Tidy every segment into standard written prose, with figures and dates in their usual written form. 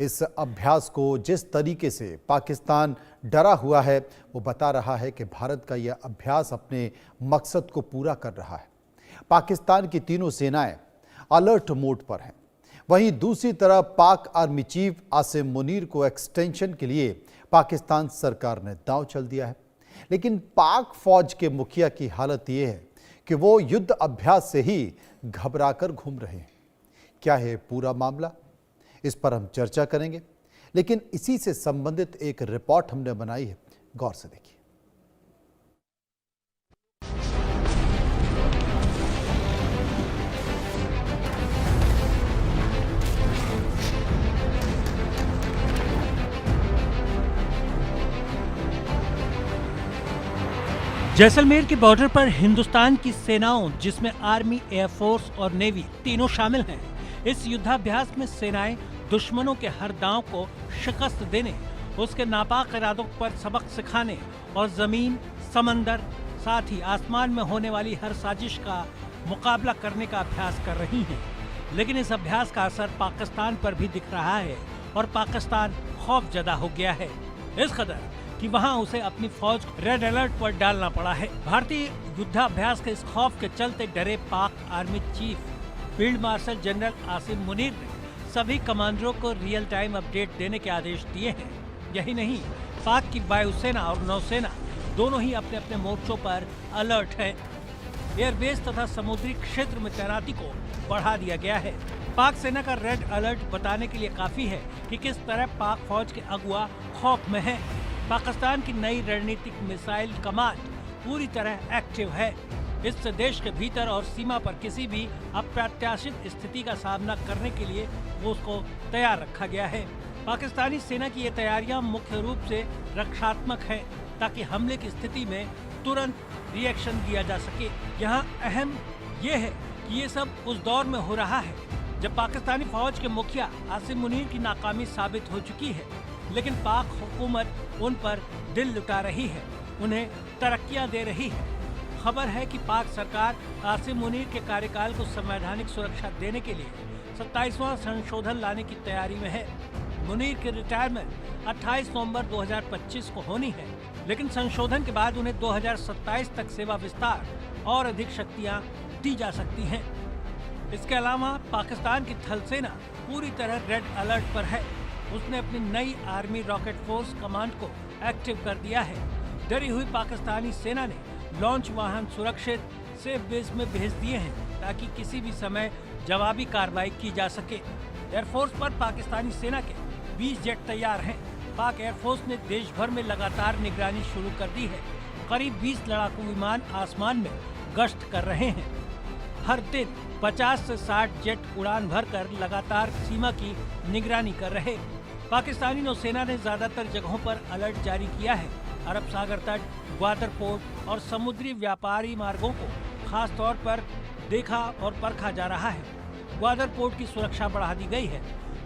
इस अभ्यास को जिस तरीके से पाकिस्तान डरा हुआ है, वो बता रहा है कि भारत का यह अभ्यास अपने मकसद को पूरा कर रहा है। पाकिस्तान की तीनों सेनाएं अलर्ट मोड पर हैं। वहीं दूसरी तरफ पाक आर्मी चीफ आसिम मुनीर को एक्सटेंशन के लिए पाकिस्तान सरकार ने दांव चल दिया है। लेकिन पाक फौज के मुखिया की हालत यह है कि वो युद्ध अभ्यास से ही घबराकर घूम रहे हैं। क्या है पूरा मामला, इस पर हम चर्चा करेंगे, लेकिन इसी से संबंधित एक रिपोर्ट हमने बनाई है, गौर से देखिए। जैसलमेर के बॉर्डर पर हिंदुस्तान की सेनाओं, जिसमें आर्मी, एयरफोर्स और नेवी तीनों शामिल हैं, इस युद्धाभ्यास में सेनाएं दुश्मनों के हर दांव को शिकस्त देने, उसके नापाक इरादों पर सबक सिखाने और जमीन, समंदर, साथ ही आसमान में होने वाली हर साजिश का मुकाबला करने का अभ्यास कर रही हैं। लेकिन इस अभ्यास का असर पाकिस्तान पर भी दिख रहा है और पाकिस्तान खौफजदा हो गया है, इस कदर कि वहां उसे अपनी फौज रेड अलर्ट पर डालना पड़ा है। भारतीय युद्धाभ्यास के इस खौफ के चलते डरे पाक army chief field marshal general Asim Munir ने सभी कमांडरों को रियल टाइम अपडेट देने के आदेश दिए हैं। यही नहीं, पाक की वायुसेना और नौसेना दोनों ही अपने अपने मोर्चों पर अलर्ट है। एयरबेस तथा समुद्री क्षेत्र में तैनाती को बढ़ा दिया गया है। पाक सेना का रेड अलर्ट बताने के लिए काफी है कि किस तरह पाक फौज के अगुआ खौफ में है। पाकिस्तान की नई रणनीतिक मिसाइल कमांड पूरी तरह एक्टिव है। इससे देश के भीतर और सीमा पर किसी भी अप्रत्याशित स्थिति का सामना करने के लिए वो उसको तैयार रखा गया है। पाकिस्तानी सेना की ये तैयारियां मुख्य रूप से रक्षात्मक हैं, ताकि हमले की स्थिति में तुरंत रिएक्शन दिया जा सके। यहाँ अहम ये है कि ये सब उस दौर में हो रहा है जब पाकिस्तानी फौज के मुखिया आसिम मुनीर की नाकामी साबित हो चुकी है, लेकिन पाक हुकूमत उन पर दिल लुटा रही है, उन्हें तरक्कियां दे रही है। खबर है कि पाक सरकार आसिम मुनीर के कार्यकाल को संवैधानिक सुरक्षा देने के लिए 27वां संशोधन लाने की तैयारी में है। मुनीर की रिटायरमेंट 28 नवंबर 2025 को होनी है, लेकिन संशोधन के बाद उन्हें 2027 तक सेवा विस्तार और अधिक शक्तियां दी जा सकती हैं। इसके अलावा पाकिस्तान की थल सेना पूरी तरह रेड अलर्ट पर है। उसने अपनी नई आर्मी रॉकेट फोर्स कमांड को एक्टिव कर दिया है। डरी हुई पाकिस्तानी सेना ने लॉन्च वाहन सुरक्षित सेफ बेस में भेज दिए हैं, ताकि किसी भी समय जवाबी कार्रवाई की जा सके। एयरफोर्स पर पाकिस्तानी सेना के 20 जेट तैयार हैं। पाक एयरफोर्स ने देश भर में लगातार निगरानी शुरू कर दी है। करीब 20 लड़ाकू विमान आसमान में गश्त कर रहे हैं। हर दिन 50 से 60 जेट उड़ान भरकर लगातार सीमा की निगरानी कर रहे। पाकिस्तानी नौसेना ने ज्यादातर जगहों पर अलर्ट जारी किया है। अरब सागर तट, ग्वादर पोर्ट और समुद्री व्यापारी मार्गों को खास तौर पर देखा और परखा जा रहा है। ग्वादर पोर्ट की सुरक्षा बढ़ा दी गई है।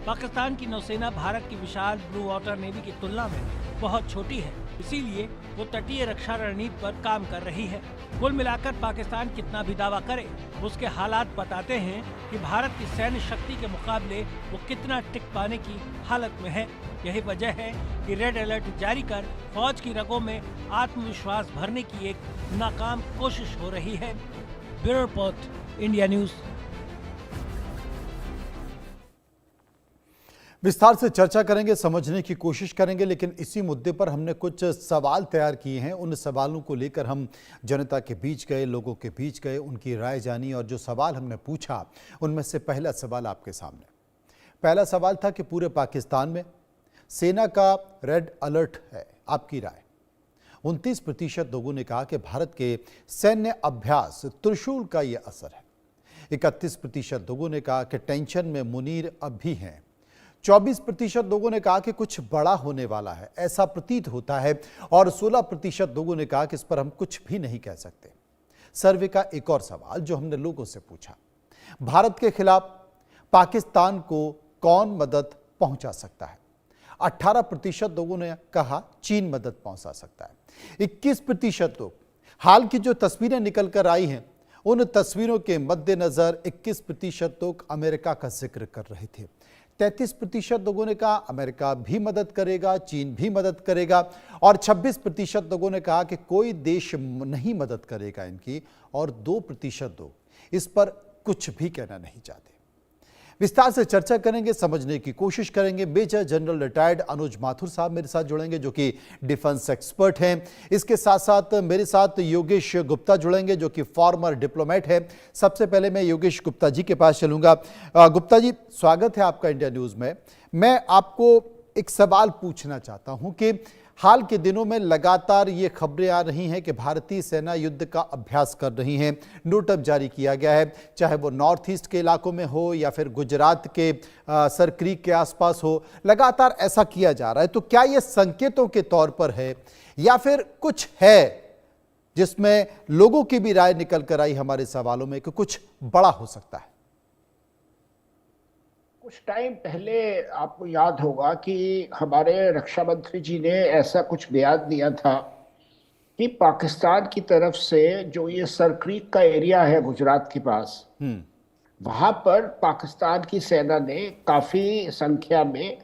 पाकिस्तान की नौसेना भारत की विशाल ब्लू वाटर नेवी की तुलना में बहुत छोटी है, इसीलिए वो तटीय रक्षा रणनीति पर काम कर रही है। कुल मिलाकर पाकिस्तान कितना भी दावा करे, उसके हालात बताते हैं कि भारत की सैन्य शक्ति के मुकाबले वो कितना टिक पाने की हालत में है। यही वजह है कि रेड अलर्ट जारी कर फौज की रगों में आत्मविश्वास भरने की एक नाकाम कोशिश हो रही है। Bureau report, India news. विस्तार से चर्चा करेंगे, समझने की कोशिश करेंगे, लेकिन इसी मुद्दे पर हमने कुछ सवाल तैयार किए हैं। उन सवालों को लेकर हम जनता के बीच गए, लोगों के बीच गए, उनकी राय जानी, और जो सवाल हमने पूछा उनमें से पहला सवाल आपके सामने। पहला सवाल था कि पूरे पाकिस्तान में सेना का रेड अलर्ट है, आपकी राय। 29% लोगों ने कहा कि भारत के सैन्य अभ्यास त्रिशूल का ये असर है। 31% लोगों ने कहा कि टेंशन में मुनीर अब भी हैं। 24% लोगों ने कहा कि कुछ बड़ा होने वाला है, ऐसा प्रतीत होता है, और 16% लोगों ने कहा कि इस पर हम कुछ भी नहीं कह सकते। सर्वे का एक और सवाल जो हमने लोगों से पूछा, भारत के खिलाफ पाकिस्तान को कौन मदद पहुंचा सकता है? 18% लोगों ने कहा चीन मदद पहुंचा सकता है। 21% लोग, हाल की जो तस्वीरें निकल कर आई हैं उन तस्वीरों के मद्देनजर 21% लोग अमेरिका का जिक्र कर रहे थे। 33% लोगों ने कहा अमेरिका भी मदद करेगा, चीन भी मदद करेगा, और 26% लोगों ने कहा कि कोई देश नहीं मदद करेगा इनकी, और 2% लोग इस पर कुछ भी कहना नहीं चाहते। विस्तार से चर्चा करेंगे, समझने की कोशिश करेंगे। मेजर जनरल रिटायर्ड अनुज माथुर साहब मेरे साथ जुड़ेंगे, जो कि डिफेंस एक्सपर्ट हैं। इसके साथ साथ मेरे साथ योगेश गुप्ता जुड़ेंगे, जो कि फॉर्मर डिप्लोमेट है। सबसे पहले मैं योगेश गुप्ता जी के पास चलूंगा। गुप्ता जी, स्वागत है आपका इंडिया न्यूज में। मैं आपको एक सवाल पूछना चाहता हूं कि हाल के दिनों में लगातार ये खबरें आ रही हैं कि भारतीय सेना युद्ध का अभ्यास कर रही है। नोटअप जारी किया गया है, चाहे वो नॉर्थ ईस्ट के इलाकों में हो या फिर गुजरात के सर क्रीक के आसपास हो, लगातार ऐसा किया जा रहा है। तो क्या ये संकेतों के तौर पर है या फिर कुछ है जिसमें लोगों की भी राय निकल कर आई हमारे सवालों में कि कुछ बड़ा हो सकता है? कुछ टाइम पहले आपको याद होगा कि हमारे रक्षा मंत्री जी ने ऐसा कुछ बयान दिया था कि पाकिस्तान की तरफ से जो ये सर क्रीक का एरिया है गुजरात के पास, वहां पर पाकिस्तान की सेना ने काफी संख्या में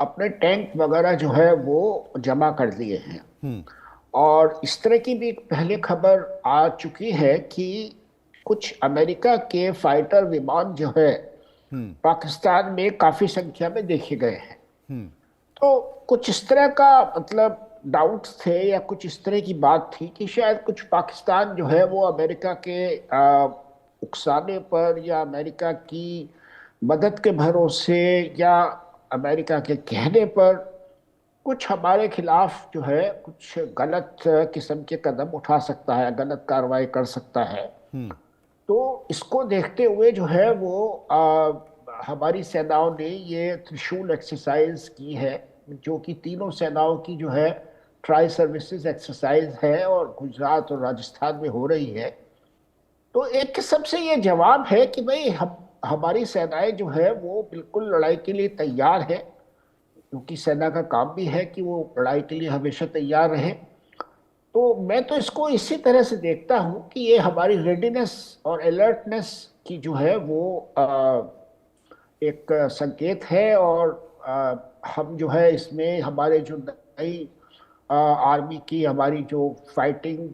अपने टैंक वगैरह जो है वो जमा कर दिए हैं। और इस तरह की भी पहले खबर आ चुकी है कि कुछ अमेरिका के फाइटर विमान जो है पाकिस्तान में काफी संख्या में देखे गए हैं। तो कुछ इस तरह का मतलब डाउट्स थे या कुछ इस तरह की बात थी कि शायद कुछ पाकिस्तान जो है वो अमेरिका के उकसाने पर या अमेरिका की मदद के भरोसे या अमेरिका के कहने पर कुछ हमारे खिलाफ जो है कुछ गलत किस्म के कदम उठा सकता है, गलत कार्रवाई कर सकता है। तो इसको देखते हुए जो है वो हमारी सेनाओं ने ये त्रिशूल एक्सरसाइज की है, जो कि तीनों सेनाओं की जो है ट्राई सर्विसेज एक्सरसाइज है और गुजरात और राजस्थान में हो रही है। तो एक किस्म से ये जवाब है कि भाई हमारी सेनाएं जो है वो बिल्कुल लड़ाई के लिए तैयार है, क्योंकि सेना का काम भी है कि वो लड़ाई के लिए हमेशा तैयार रहे। तो मैं तो इसको इसी तरह से देखता हूं कि ये हमारी रेडीनेस और अलर्टनेस की जो है वो एक संकेत है। और हम जो है इसमें हमारे जो नई आर्मी की हमारी जो फाइटिंग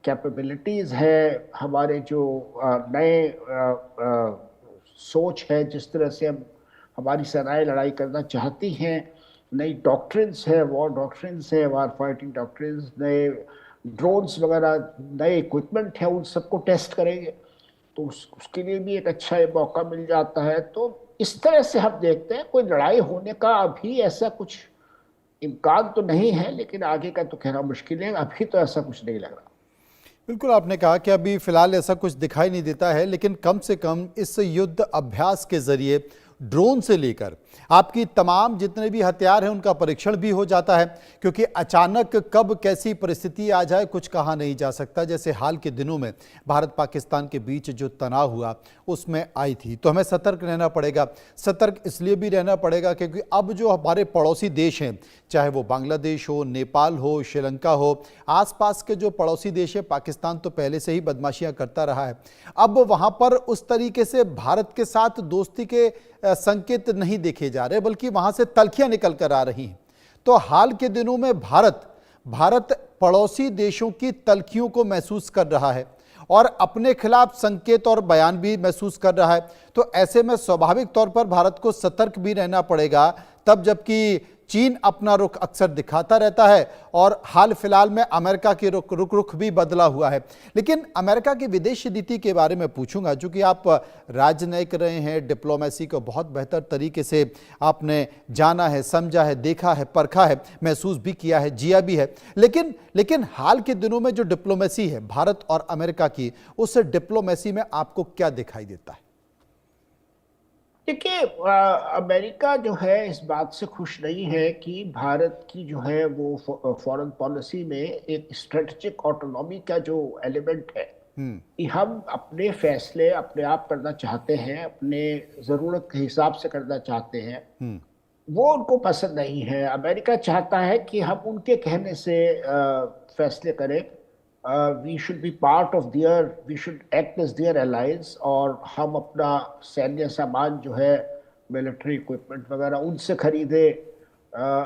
कैपेबिलिटीज़ है, हमारे जो नए सोच है, जिस तरह से हम हमारी सेनाएं लड़ाई करना चाहती हैं, नई डॉक्ट्रिन्स है, वॉर डॉक्ट्रिन्स है, वॉर फाइटिंग डॉक्ट्रिन्स, नए ड्रोन्स वगैरह, नए इक्विपमेंट है, उन सबको टेस्ट करेंगे। तो उसके लिए भी एक अच्छा मौका मिल जाता है। तो इस तरह से हम देखते हैं कोई लड़ाई होने का अभी ऐसा कुछ इम्कान तो नहीं है, लेकिन आगे का तो कहना मुश्किल है। अभी तो ऐसा कुछ नहीं लग रहा। बिल्कुल, आपने कहा कि अभी फिलहाल ऐसा कुछ दिखाई नहीं देता है, लेकिन कम से कम इस युद्ध अभ्यास के जरिए ड्रोन से लेकर आपकी तमाम जितने भी हथियार हैं उनका परीक्षण भी हो जाता है, क्योंकि अचानक कब कैसी परिस्थिति आ जाए कुछ कहा नहीं जा सकता। जैसे हाल के दिनों में भारत पाकिस्तान के बीच जो तनाव हुआ उसमें आई थी, तो हमें सतर्क रहना पड़ेगा। सतर्क इसलिए भी रहना पड़ेगा क्योंकि अब जो हमारे पड़ोसी देश हैं, चाहे वो बांग्लादेश हो, नेपाल हो, श्रीलंका हो, आसपास के जो पड़ोसी देश है, पाकिस्तान तो पहले से ही बदमाशियां करता रहा है, अब वहां पर उस तरीके से भारत के साथ दोस्ती के संकेत नहीं देखे जा रहे, बल्कि वहां से तल्खियां निकल कर आ रही हैं। तो हाल के दिनों में भारत पड़ोसी देशों की तल्खियों को महसूस कर रहा है और अपने खिलाफ संकेत और बयान भी महसूस कर रहा है। तो ऐसे में स्वाभाविक तौर पर भारत को सतर्क भी रहना पड़ेगा, तब जबकि चीन अपना रुख अक्सर दिखाता रहता है और हाल फिलहाल में अमेरिका की रुख भी बदला हुआ है। लेकिन अमेरिका की विदेश नीति के बारे में पूछूंगा, चूंकि आप राजनयिक रहे हैं, डिप्लोमेसी को बहुत बेहतर तरीके से आपने जाना है, समझा है, देखा है, परखा है, महसूस भी किया है, जिया भी है। लेकिन हाल के दिनों में जो डिप्लोमेसी है भारत और अमेरिका की, उस डिप्लोमेसी में आपको क्या दिखाई देता है? देखिए, अमेरिका जो है इस बात से खुश नहीं है कि भारत की जो है वो फॉरेन पॉलिसी में एक स्ट्रेटेजिक ऑटोनॉमी का जो एलिमेंट है कि हम अपने फैसले अपने आप करना चाहते हैं, अपने ज़रूरत के हिसाब से करना चाहते हैं, वो उनको पसंद नहीं है। अमेरिका चाहता है कि हम उनके कहने से फैसले करें। We should be part of we should act as their allies, और हम अपना सैन्य सामान जो है मिलिट्री इक्विपमेंट वगैरह उनसे खरीदे,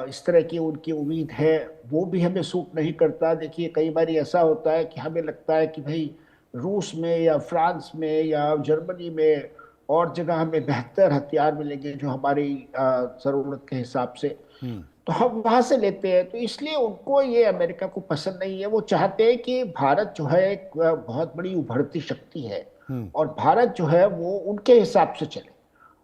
इस तरह की उनकी उम्मीद है, वो भी हमें सूट नहीं करता। देखिए कई बार ऐसा होता है कि हमें लगता है कि भाई रूस में या फ्रांस में या जर्मनी में और जगह हमें बेहतर हथियार मिलेंगे जो हमारी ज़रूरत के हिसाब से, तो हम वहां से लेते हैं। तो इसलिए उनको ये अमेरिका को पसंद नहीं है। वो चाहते हैं कि भारत जो है एक बहुत बड़ी उभरती शक्ति है और भारत जो है वो उनके हिसाब से चले,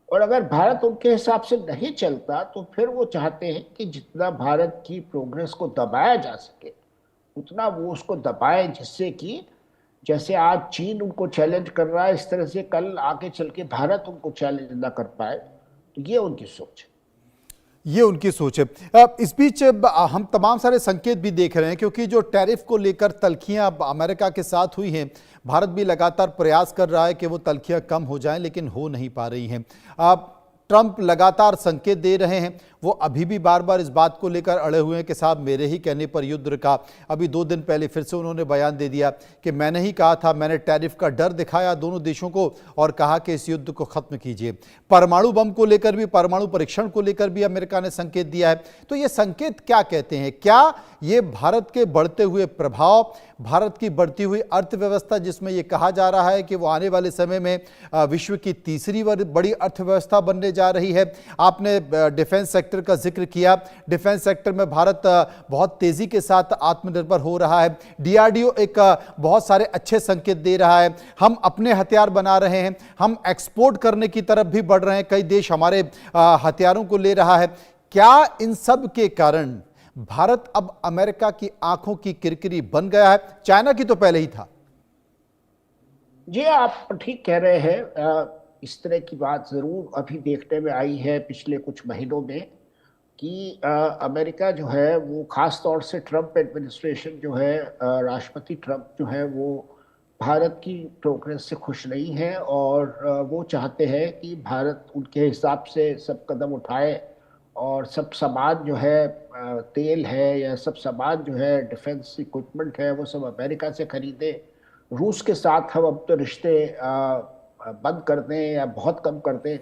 और अगर भारत उनके हिसाब से नहीं चलता तो फिर वो चाहते हैं कि जितना भारत की प्रोग्रेस को दबाया जा सके उतना वो उसको दबाए, जिससे कि जैसे आज चीन उनको चैलेंज कर रहा है, इस तरह से कल आगे चल के भारत उनको चैलेंज ना कर पाए। तो ये उनकी सोच है। ये उनकी सोच है। इस बीच हम तमाम सारे संकेत भी देख रहे हैं, क्योंकि जो टैरिफ को लेकर तल्खियां अमेरिका के साथ हुई हैं, भारत भी लगातार प्रयास कर रहा है कि वो तल्खियां कम हो जाएं, लेकिन हो नहीं पा रही हैं। ट्रंप लगातार संकेत दे रहे हैं, वो अभी भी बार बार इस बात को लेकर अड़े हुए हैं कि साहब मेरे ही कहने पर युद्ध रुका। अभी 2 दिन पहले फिर से उन्होंने बयान दे दिया कि मैंने ही कहा था, मैंने टैरिफ का डर दिखाया दोनों देशों को और कहा कि इस युद्ध को खत्म कीजिए। परमाणु बम को लेकर भी, परमाणु परीक्षण को लेकर भी अमेरिका ने संकेत दिया है। तो ये संकेत क्या कहते हैं? क्या ये भारत के बढ़ते हुए प्रभाव, भारत की बढ़ती हुई अर्थव्यवस्था, जिसमें यह कहा जा रहा है कि वो आने वाले समय में विश्व की तीसरी बड़ी अर्थव्यवस्था बनने जा रही है। आपने डिफेंस सेक्टर का जिक्र किया, डिफेंस सेक्टर में भारत बहुत तेजी के साथ आत्मनिर्भर हो रहा है। डीआरडीओ एक बहुत सारे अच्छे संकेत दे रहा है। हम अपने हथियार बना रहे हैं, हम एक्सपोर्ट करने की तरफ भी बढ़ रहे हैं, कई देश हमारे हथियारों को ले रहा है। क्या इन सब के कारण भारत अब अमेरिका की आंखों की किरकिरी बन गया है? चाइना की तो पहले ही था। जी आप ठीक कह रहे हैं। इस तरह की बात जरूर अभी देखने में आई है पिछले कुछ महीनों में कि अमेरिका जो है वो खास तौर से ट्रंप एडमिनिस्ट्रेशन जो है, राष्ट्रपति ट्रंप जो है वो भारत की प्रोग्रेस से खुश नहीं है और वो चाहते हैं कि भारत उनके हिसाब से सब कदम उठाए और सब सामान जो है, तेल है या सब सामान जो है, डिफेंस इक्विपमेंट है, वो सब अमेरिका से खरीदे। रूस के साथ हम अब तो रिश्ते बंद कर दें या बहुत कम कर दें,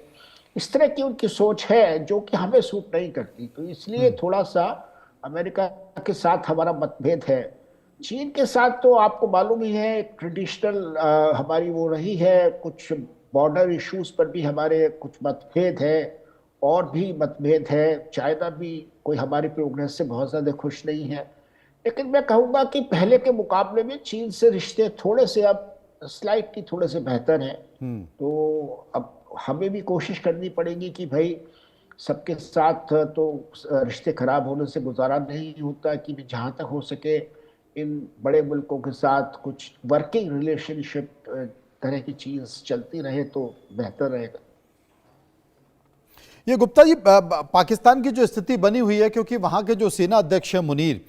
इस तरह की उनकी सोच है जो कि हमें सूट नहीं करती। तो इसलिए थोड़ा सा अमेरिका के साथ हमारा मतभेद है। चीन के साथ तो आपको मालूम ही है, ट्रेडिशनल हमारी वो रही है, कुछ बॉर्डर इश्यूज पर भी हमारे कुछ मतभेद है और भी मतभेद है। चाइना भी कोई हमारी प्रोग्रेस से बहुत ज़्यादा खुश नहीं है, लेकिन मैं कहूँगा कि पहले के मुकाबले में चीन से रिश्ते थोड़े से अब स्लाइटली थोड़े से बेहतर हैं। तो अब हमें भी कोशिश करनी पड़ेगी कि भाई सबके साथ तो रिश्ते खराब होने से गुजारा नहीं होता, कि जहाँ तक हो सके इन बड़े मुल्कों के साथ कुछ वर्किंग रिलेशनशिप तरह की चीज़ चलती रहे तो बेहतर रहेगा। ये गुप्ता जी, पाकिस्तान की जो स्थिति बनी हुई है, क्योंकि वहाँ के जो सेना अध्यक्ष हैं मुनीर,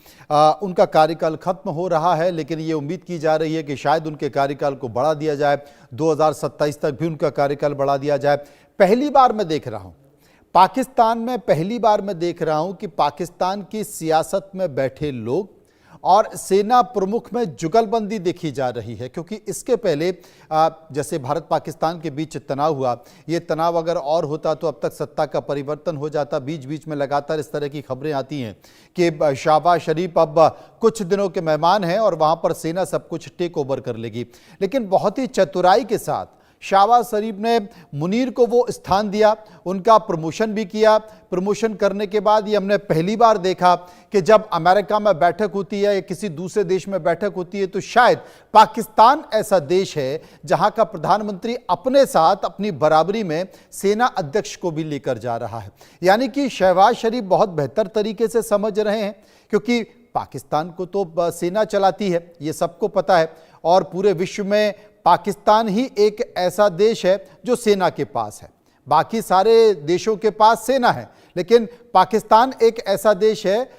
उनका कार्यकाल खत्म हो रहा है, लेकिन ये उम्मीद की जा रही है कि शायद उनके कार्यकाल को बढ़ा दिया जाए, 2027 तक भी उनका कार्यकाल बढ़ा दिया जाए। पहली बार मैं देख रहा हूँ पाकिस्तान में, पहली बार मैं देख रहा हूँ कि पाकिस्तान की सियासत में बैठे लोग और सेना प्रमुख में जुगलबंदी देखी जा रही है। क्योंकि इसके पहले जैसे भारत पाकिस्तान के बीच तनाव हुआ, ये तनाव अगर और होता तो अब तक सत्ता का परिवर्तन हो जाता। बीच बीच में लगातार इस तरह की खबरें आती हैं कि शहबाज शरीफ अब कुछ दिनों के मेहमान हैं और वहाँ पर सेना सब कुछ टेक ओवर कर लेगी। लेकिन बहुत ही चतुराई के साथ शहबाज शरीफ ने मुनीर को वो स्थान दिया, उनका प्रमोशन भी किया। प्रमोशन करने के बाद ये हमने पहली बार देखा कि जब अमेरिका में बैठक होती है या किसी दूसरे देश में बैठक होती है तो शायद पाकिस्तान ऐसा देश है जहां का प्रधानमंत्री अपने साथ अपनी बराबरी में सेना अध्यक्ष को भी लेकर जा रहा है। यानी कि शहबाज शरीफ बहुत बेहतर तरीके से समझ रहे हैं, क्योंकि पाकिस्तान को तो सेना चलाती है, ये सबको पता है, और पूरे विश्व में पाकिस्तान ही एक ऐसा देश है जो सेना के पास है। बाकी सारे देशों के पास सेना है, लेकिन पाकिस्तान एक ऐसा देश है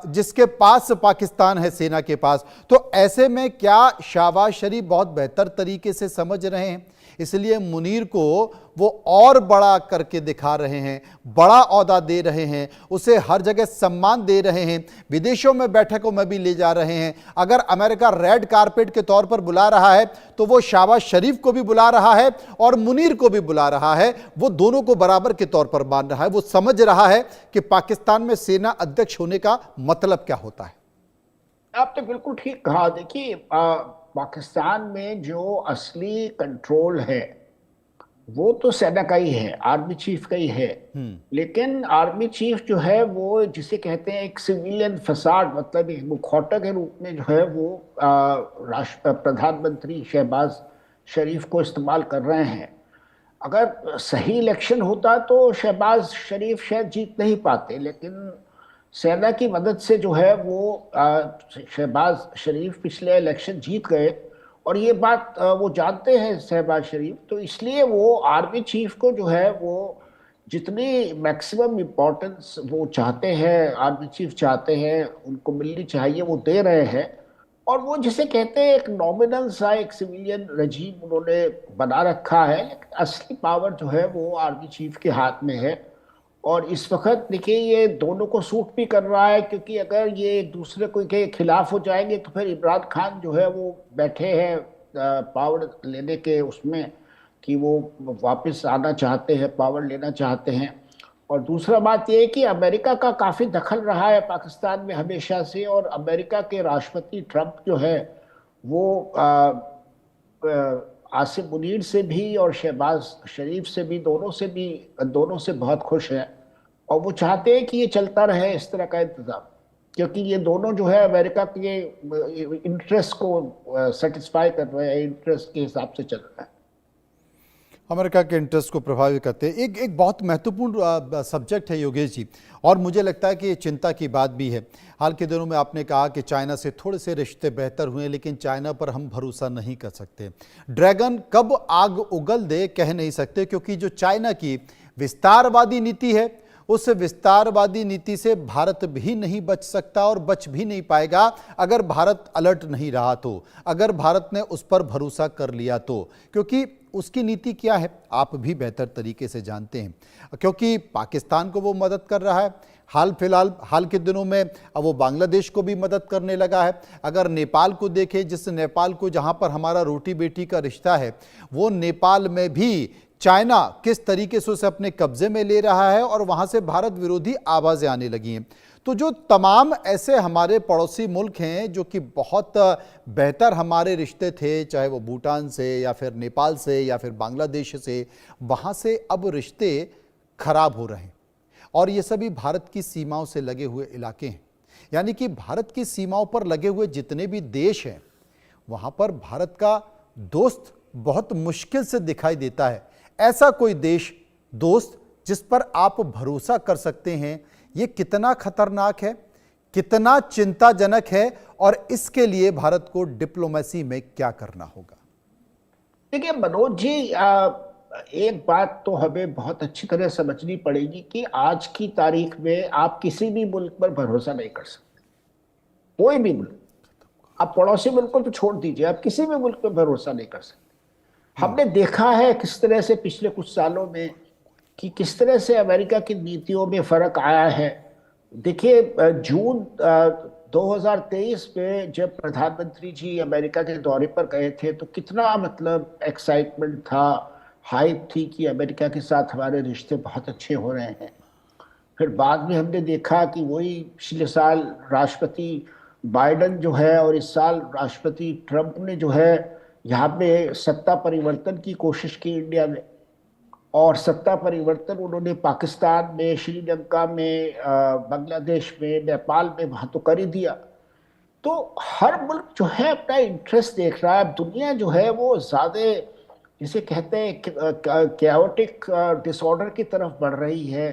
जिसके पास पाकिस्तान है सेना के पास। तो ऐसे में क्या शहबाज शरीफ बहुत बेहतर तरीके से समझ रहे हैं, इसलिए मुनीर को वो और बड़ा करके दिखा रहे हैं, बड़ा ओहदा दे रहे हैं, उसे हर जगह सम्मान दे रहे हैं, विदेशों में बैठकों में भी ले जा रहे हैं। अगर अमेरिका रेड कारपेट के तौर पर बुला रहा है तो वो शहबाज शरीफ को भी बुला रहा है और मुनीर को भी बुला रहा है। वो दोनों को बराबर के तौर पर मान रहा है। वो समझ रहा है कि पाकिस्तान में सेना अध्यक्ष होने का मतलब क्या होता है। आपने बिल्कुल ठीक कहा। देखिए, पाकिस्तान में जो असली कंट्रोल है वो तो सेना का ही है, आर्मी चीफ का ही है। लेकिन आर्मी चीफ जो है वो जिसे कहते हैं एक सिविलियन फसाड, मतलब एक मुखौटा के रूप में जो है वो प्रधानमंत्री शहबाज शरीफ को इस्तेमाल कर रहे हैं। अगर सही इलेक्शन होता तो शहबाज शरीफ शायद जीत नहीं पाते, लेकिन सेना की मदद से जो है वो शहबाज शरीफ पिछले इलेक्शन जीत गए। और ये बात वो जानते हैं शहबाज शरीफ, तो इसलिए वो आर्मी चीफ को जो है वो जितनी मैक्सिमम इम्पोर्टेंस वो चाहते हैं, आर्मी चीफ चाहते हैं उनको मिलनी चाहिए, वो दे रहे हैं। और वो जिसे कहते हैं एक नॉमिनल सा एक सिविलियन रजीम उन्होंने बना रखा है, लेकिन असली पावर जो है वो आर्मी चीफ के हाथ में है। और इस वक्त देखिए ये दोनों को सूट भी कर रहा है, क्योंकि अगर ये एक दूसरे को के खिलाफ हो जाएंगे तो फिर इमरान खान जो है वो बैठे हैं पावर लेने के उसमें कि वो वापस आना चाहते हैं, पावर लेना चाहते हैं। और दूसरा बात ये है कि अमेरिका का काफ़ी दखल रहा है पाकिस्तान में हमेशा से, और अमेरिका के राष्ट्रपति ट्रंप जो है वो आसिफ मुनीर से भी और शहबाज शरीफ से भी, दोनों से बहुत खुश हैं। और वो चाहते हैं कि ये चलता रहे इस तरह का इंतज़ाम, क्योंकि ये दोनों जो है अमेरिका के इंटरेस्ट को सेटिस्फाई कर रहे हैं, इंटरेस्ट के हिसाब से चल रहा है, अमेरिका के इंटरेस्ट को प्रभावित करते हैं। एक बहुत महत्वपूर्ण सब्जेक्ट है योगेश जी, और मुझे लगता है कि ये चिंता की बात भी है। हाल के दिनों में आपने कहा कि चाइना से थोड़े से रिश्ते बेहतर हुए, लेकिन चाइना पर हम भरोसा नहीं कर सकते। ड्रैगन कब आग उगल दे कह नहीं सकते, क्योंकि जो चाइना की विस्तारवादी नीति है उस विस्तारवादी नीति से भारत भी नहीं बच सकता और बच भी नहीं पाएगा अगर भारत अलर्ट नहीं रहा तो, अगर भारत ने उस पर भरोसा कर लिया तो। क्योंकि उसकी नीति क्या है आप भी बेहतर तरीके से जानते हैं, क्योंकि पाकिस्तान को वो मदद कर रहा है। हाल के दिनों में अब वो बांग्लादेश को भी मदद करने लगा है। अगर नेपाल को देखें, जिस नेपाल को जहां पर हमारा रोटी बेटी का रिश्ता है, वो नेपाल में भी चाइना किस तरीके से उसे अपने कब्जे में ले रहा है और वहां से भारत विरोधी आवाजें आने लगी हैं। तो जो तमाम ऐसे हमारे पड़ोसी मुल्क हैं जो कि बहुत बेहतर हमारे रिश्ते थे, चाहे वो भूटान से या फिर नेपाल से या फिर बांग्लादेश से, वहाँ से अब रिश्ते खराब हो रहे हैं। और ये सभी भारत की सीमाओं से लगे हुए इलाके हैं, यानी कि भारत की सीमाओं पर लगे हुए जितने भी देश हैं वहाँ पर भारत का दोस्त बहुत मुश्किल से दिखाई देता है। ऐसा कोई देश दोस्त जिस पर आप भरोसा कर सकते हैं, ये कितना खतरनाक है, कितना चिंताजनक है, और इसके लिए भारत को डिप्लोमेसी में क्या करना होगा? देखिए मनोज जी, एक बात तो हमें बहुत अच्छी तरह समझनी पड़ेगी कि आज की तारीख में आप किसी भी मुल्क पर भरोसा नहीं कर सकते। कोई भी मुल्क, आप पड़ोसी मुल्क को तो छोड़ दीजिए, आप किसी भी मुल्क पर भरोसा नहीं कर सकते। हमने देखा है किस तरह से पिछले कुछ सालों में कि किस तरह से अमेरिका की नीतियों में फर्क आया है। देखिए, जून 2023 में जब प्रधानमंत्री जी अमेरिका के दौरे पर गए थे तो कितना मतलब एक्साइटमेंट था, हाइप थी कि अमेरिका के साथ हमारे रिश्ते बहुत अच्छे हो रहे हैं। फिर बाद में हमने देखा कि वही पिछले साल राष्ट्रपति बाइडन जो है और इस साल राष्ट्रपति ट्रंप ने जो है यहाँ पे सत्ता परिवर्तन की कोशिश की इंडिया में, और सत्ता परिवर्तन उन्होंने पाकिस्तान में, श्रीलंका में, बांग्लादेश में, नेपाल में वहाँ तो कर ही दिया। तो हर मुल्क जो है अपना इंटरेस्ट देख रहा है। अब दुनिया जो है वो ज़्यादा जिसे कहते हैं कैओटिक डिसऑर्डर की तरफ बढ़ रही है।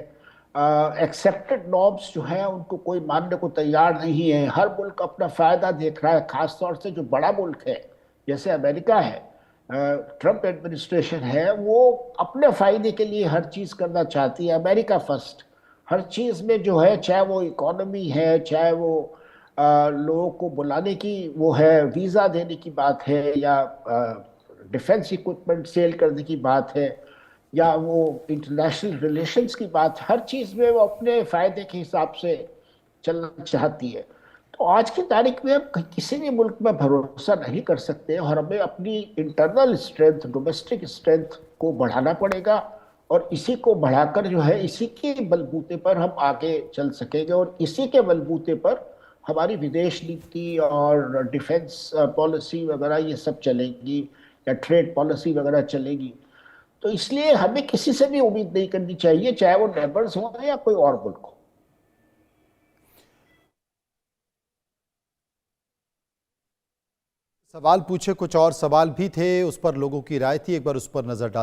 एक्सेप्टेड नॉर्म्स जो है उनको कोई मानने को तैयार नहीं है। हर मुल्क अपना फ़ायदा देख रहा है, ख़ासतौर से जो बड़ा मुल्क है जैसे अमेरिका है, ट्रंप एडमिनिस्ट्रेशन है, वो अपने फ़ायदे के लिए हर चीज़ करना चाहती है। अमेरिका फर्स्ट हर चीज़ में जो है, चाहे वो इकोनॉमी है, चाहे वो लोगों को बुलाने की वो है, वीज़ा देने की बात है, या डिफेंस इक्विपमेंट सेल करने की बात है, या वो इंटरनेशनल रिलेशंस की बात, हर चीज़ में वो अपने फ़ायदे के हिसाब से चलना चाहती है। तो आज की तारीख में हम किसी भी मुल्क में भरोसा नहीं कर सकते और हमें अपनी इंटरनल स्ट्रेंथ, डोमेस्टिक स्ट्रेंथ को बढ़ाना पड़ेगा और इसी को बढ़ाकर जो है इसी के बलबूते पर हम आगे चल सकेंगे और इसी के बलबूते पर हमारी विदेश नीति और डिफेंस पॉलिसी वगैरह ये सब चलेंगी या ट्रेड पॉलिसी वगैरह चलेगी। तो इसलिए हमें किसी से भी उम्मीद नहीं करनी चाहिए, चाहे वो नेबर्स हो या कोई और मुल्क हो। सवाल पूछे, कुछ और सवाल भी थे, उस पर लोगों की राय थी, एक बार उस पर नजर डाल।